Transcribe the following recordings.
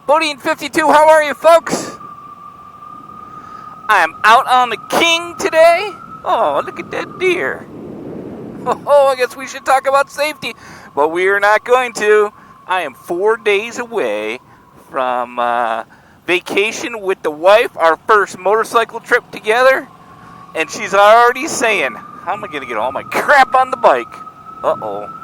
Bodine 52, how are you, folks? I'm out on the king today. Oh, look at that deer. Oh, I guess we should talk about safety, but we are not going to. I am 4 days away from vacation with the wife, our first motorcycle trip together, and she's already saying, how am I going to get all my crap on the bike? Uh-oh.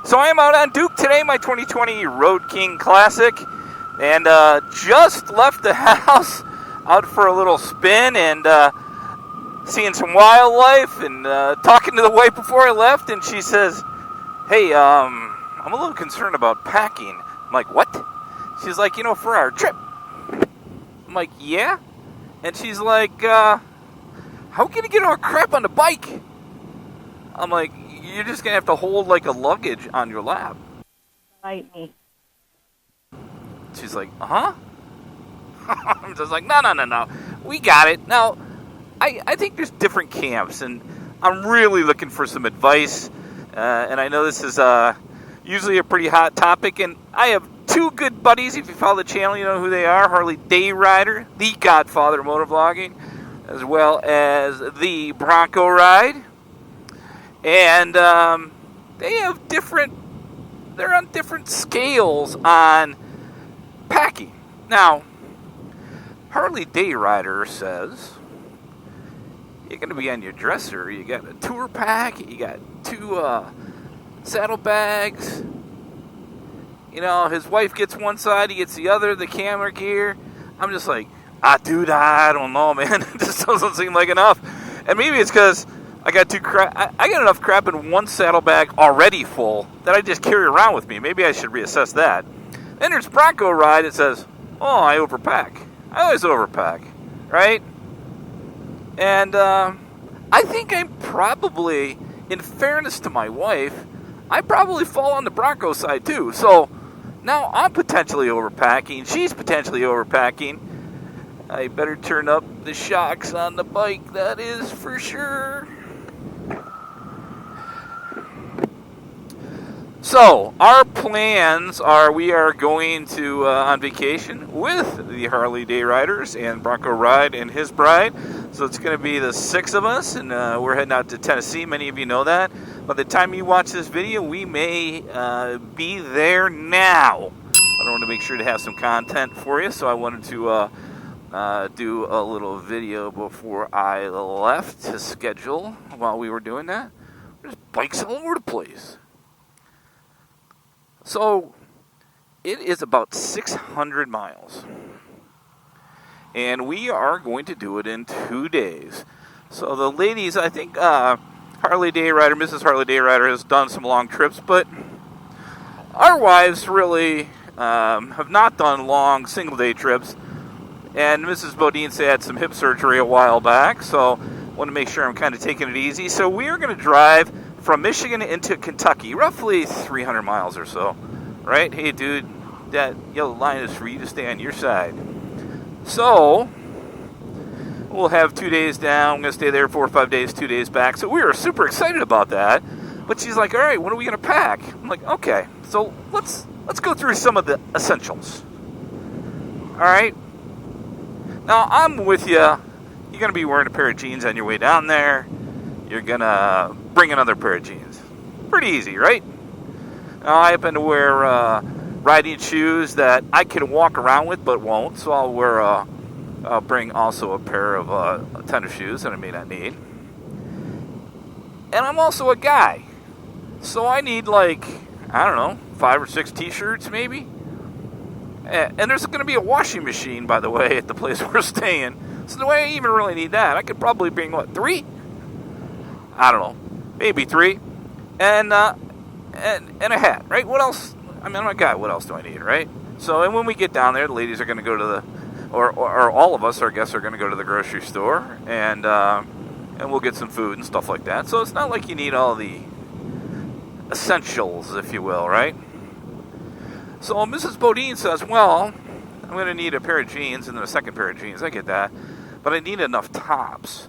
So I am out on Duke today, my 2020 Road King Classic, and just left the house out for a little spin and seeing some wildlife and talking to the wife before I left, and she says, hey, I'm a little concerned about packing. I'm like, what? She's like, for our trip. I'm like, yeah? And she's like, how can you get our crap on the bike? I'm like, you're just going to have to hold like a luggage on your lap. Bite me. She's like, uh-huh. I'm just like, no. We got it. Now, I think there's different camps, and I'm really looking for some advice. And I know this is usually a pretty hot topic, and I have two good buddies. If you follow the channel, you know who they are. Harley Day Rider, the godfather of motovlogging, as well as the Bronco Ride. And they're on different scales on packing. Now, Harley Day Rider says you're going to be on your dresser. You got a tour pack. You got two saddlebags. His wife gets one side, he gets the other, the camera gear. I'm just like, dude, I don't know, man. It just doesn't seem like enough. And maybe it's because I got enough crap in one saddlebag already full that I just carry around with me. Maybe I should reassess that. Then there's Bronco Ride. It says, I overpack. I always overpack, right? And I think I'm probably, in fairness to my wife, I probably fall on the Bronco side too. So now I'm potentially overpacking. She's potentially overpacking. I better turn up the shocks on the bike, that is for sure. So, our plans are we are going to on vacation with the Harley Day Riders and Bronco Ride and his bride. So it's going to be the six of us, and we're heading out to Tennessee. Many of you know that. By the time you watch this video, we may be there now. I want to make sure to have some content for you, so I wanted to do a little video before I left to schedule while we were doing that. There's bikes all over the place. So, it is about 600 miles. And we are going to do it in 2 days. So the ladies, I think Harley Day Rider, Mrs. Harley Day Rider has done some long trips, but our wives really have not done long single-day trips. And Mrs. Bodine had some hip surgery a while back, so I want to make sure I'm kind of taking it easy. So we are going to drive from Michigan into Kentucky, roughly 300 miles or so, right? Hey, dude, that yellow line is for you to stay on your side. So, we'll have 2 days down. I'm going to stay there 4 or 5 days, 2 days back. So we were super excited about that. But she's like, all right, what are we going to pack? I'm like, okay, so let's go through some of the essentials. All right? Now, I'm with you. You're going to be wearing a pair of jeans on your way down there. You're going to bring another pair of jeans. Pretty easy, right? Now, I happen to wear riding shoes that I can walk around with but won't. So I'll bring also a pair of tennis shoes that I may not need. And I'm also a guy. So I need 5 or 6 t-shirts maybe. And there's going to be a washing machine, by the way, at the place we're staying. So do I even really need that? I could probably bring, 3? I don't know. Maybe 3. And a hat, right? What else? I mean, I'm a guy. What else do I need, right? So, and when we get down there, the ladies are going to go to or all of us, I guess, are going to go to the grocery store. And we'll get some food and stuff like that. So it's not like you need all the essentials, if you will, right? So Mrs. Bodine says, well, I'm going to need a pair of jeans and then a second pair of jeans. I get that. But I need enough tops.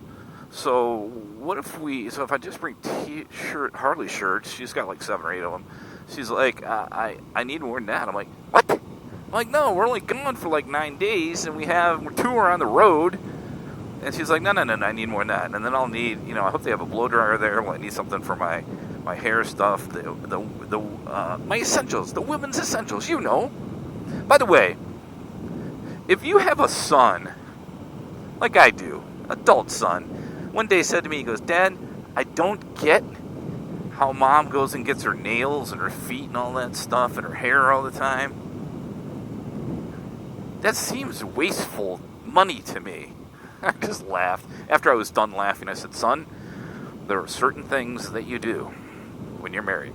So what if if I just bring Harley shirts, she's got like 7 or 8 of them. She's like, I need more than that. I'm like, what? I'm like, no, we're only gone for like 9 days, and we're 2 are on the road. And she's like, no, I need more than that. And then I'll need, I hope they have a blow dryer there. Well, I need something for my hair stuff, my essentials, the women's essentials, By the way, if you have a son, like I do, adult son, one day said to me, he goes, Dad, I don't get how Mom goes and gets her nails and her feet and all that stuff and her hair all the time. That seems wasteful money to me. I just laughed. After I was done laughing, I said, son, there are certain things that you do when you're married.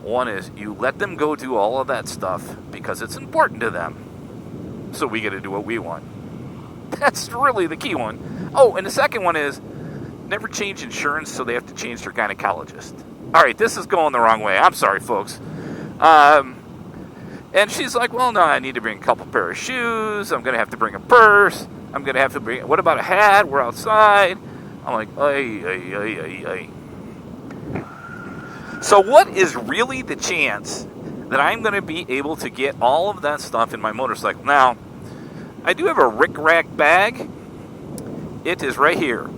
One is you let them go do all of that stuff because it's important to them. So we get to do what we want. That's really the key one. Oh, and the second one is never change insurance so they have to change their gynecologist. All right, this is going the wrong way. I'm sorry, folks. And she's like, well, no, I need to bring a couple pair of shoes. I'm going to have to bring a purse. I'm going to have to bring, what about a hat? We're outside. I'm like, ay. So what is really the chance that I'm going to be able to get all of that stuff in my motorcycle? Now, I do have a Rick-Rack bag. It is right here.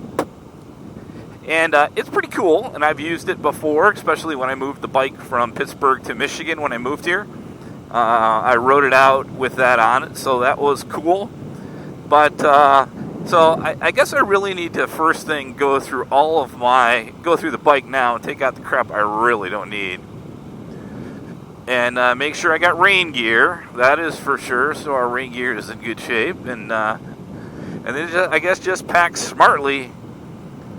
And it's pretty cool, and I've used it before, especially when I moved the bike from Pittsburgh to Michigan when I moved here. I rode it out with that on it, so that was cool. But, so I guess I really need to first thing go through the bike now and take out the crap I really don't need. And make sure I got rain gear, that is for sure, so our rain gear is in good shape. And then I guess just pack smartly.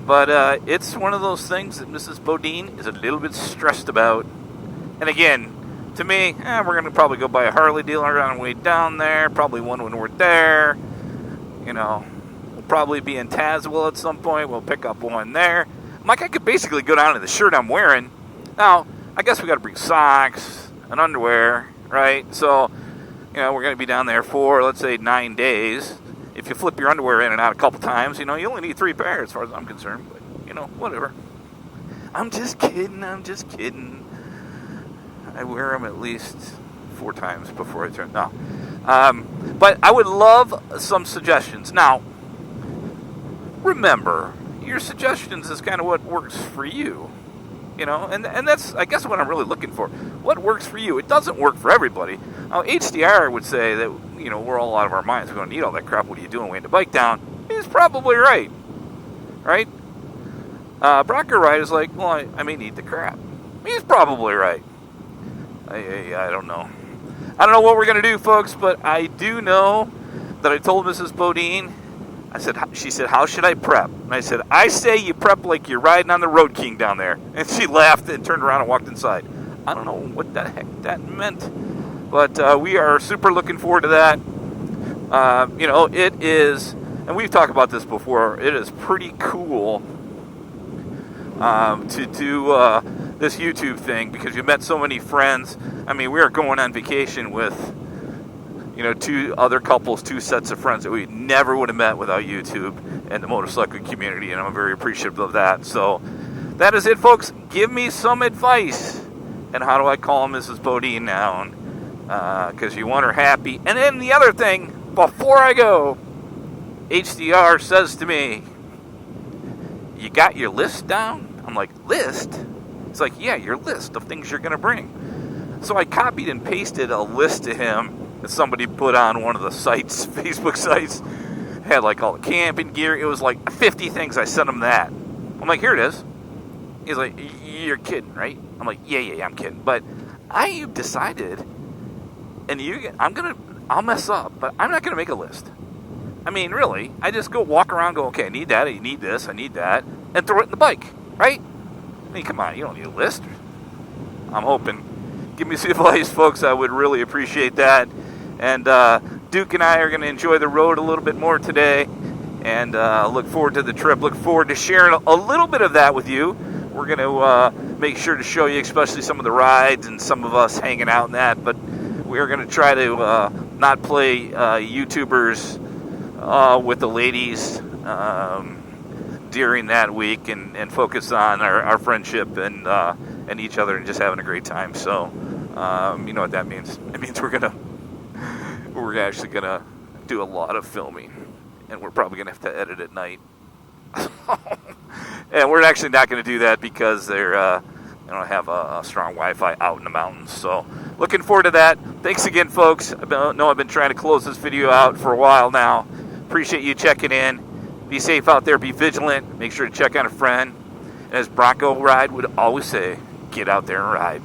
But it's one of those things that Mrs. Bodine is a little bit stressed about. And again, to me, we're going to probably go by a Harley dealer on the way down there. Probably one when we're there. We'll probably be in Tazewell at some point. We'll pick up one there. I could basically go down to the shirt I'm wearing. Now, I guess we got to bring socks and underwear, right? So, we're going to be down there for, let's say, 9 days. If you flip your underwear in and out a couple times, you only need 3 pairs as far as I'm concerned. But, whatever. I'm just kidding. I wear them at least 4 times before I turn. No. But I would love some suggestions. Now, remember, your suggestions is kind of what works for you. And that's, I guess, what I'm really looking for. What works for you? It doesn't work for everybody. Now, HDR would say that, we're all out of our minds. We don't need all that crap. What are you doing weighing the bike down? He's probably right. Right? Brocker Ride is like, well, I may need the crap. He's probably right. I don't know. I don't know what we're going to do, folks, but I do know that I told Mrs. Bodine, she said, how should I prep? And I said, I say you prep like you're riding on the Road King down there. And she laughed and turned around and walked inside. I don't know what the heck that meant, but we are super looking forward to that. It is, and we've talked about this before, it is pretty cool to do this YouTube thing because you met so many friends. I mean, we are going on vacation with, 2 other couples, 2 sets of friends that we never would have met without YouTube and the motorcycle community, and I'm very appreciative of that. So that is it, folks. Give me some advice. And how do I call Mrs. Bodine now? Because you want her happy. And then the other thing, before I go, HDR says to me, you got your list down? I'm like, list? It's like, yeah, your list of things you're going to bring. So I copied and pasted a list to him that somebody put on one of the sites, Facebook sites. Had like all the camping gear. It was like 50 things. I sent him that. I'm like, here it is. He's like, you're kidding, right? I'm like, yeah, I'm kidding. But I decided, and I'll mess up, but I'm not going to make a list. I mean, really, I just go walk around, go, okay, I need that, I need this, I need that, and throw it in the bike, right? I mean, come on, you don't need a list. I'm hoping. Give me some advice, folks. I would really appreciate that. And Duke and I are going to enjoy the road a little bit more today, and look forward to the trip. Look forward to sharing a little bit of that with you. We're going to make sure to show you, especially some of the rides and some of us hanging out in that. But we're going to try to not play YouTubers with the ladies during that week and focus on our friendship and each other and just having a great time. So, you know what that means? It means we're actually gonna do a lot of filming, and we're probably gonna have to edit at night. And we're actually not going to do that because they don't have a strong Wi-Fi out in the mountains. So looking forward to that. Thanks again, folks. I know I've been trying to close this video out for a while now. Appreciate you checking in. Be safe out there. Be vigilant. Make sure to check on a friend. And as Bronco Ride would always say, get out there and ride.